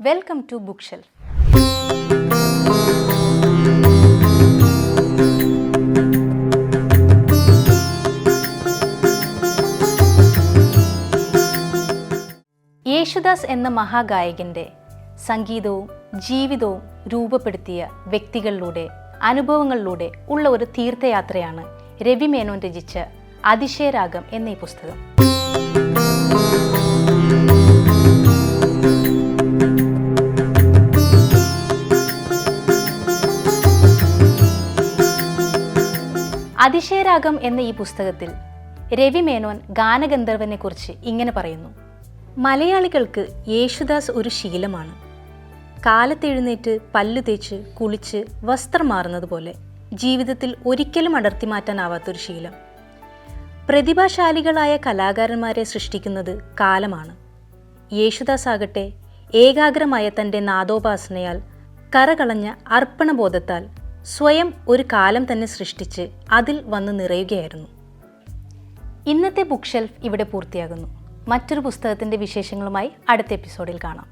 Welcome to bookshelf. Yesudas എന്ന മഹാഗായകന്റെ സംഗീതവും ജീവിതവും രൂപപ്പെടുത്തിയ വ്യക്തികളിലൂടെ അനുഭവങ്ങളിലൂടെ ഉള്ള ഒരു തീർത്ഥയാത്രയാണ് രവി മേനോൻ രചിച്ച അതിശയരാഗം എന്ന ഈ പുസ്തകം. അതിശയരാഗം എന്ന ഈ പുസ്തകത്തിൽ രവി മേനോൻ ഗാനഗന്ധർവനെ കുറിച്ച് ഇങ്ങനെ പറയുന്നു: മലയാളികൾക്ക് യേശുദാസ് ഒരു ശീലമാണ്. കാലത്തെഴുന്നേറ്റ് പല്ലു തേച്ച് കുളിച്ച് വസ്ത്രം മാറുന്നത് പോലെ ജീവിതത്തിൽ ഒരിക്കലും അടർത്തി മാറ്റാനാവാത്തൊരു ശീലം. പ്രതിഭാശാലികളായ കലാകാരന്മാരെ സൃഷ്ടിക്കുന്നത് കാലമാണ്. യേശുദാസ് ആകട്ടെ ഏകാഗ്രമായ തൻ്റെ നാദോപാസനയാൽ കറകളഞ്ഞ അർപ്പണബോധത്താൽ സ്വയം ഒരു കാലം തന്നെ സൃഷ്ടിച്ച് അതിൽ വന്ന് നിറയുകയായിരുന്നു. ഇന്നത്തെ ബുക്ക് ഷെൽഫ് ഇവിടെ പൂർത്തിയാകുന്നു. മറ്റൊരു പുസ്തകത്തിൻ്റെ വിശേഷങ്ങളുമായി അടുത്ത എപ്പിസോഡിൽ കാണാം.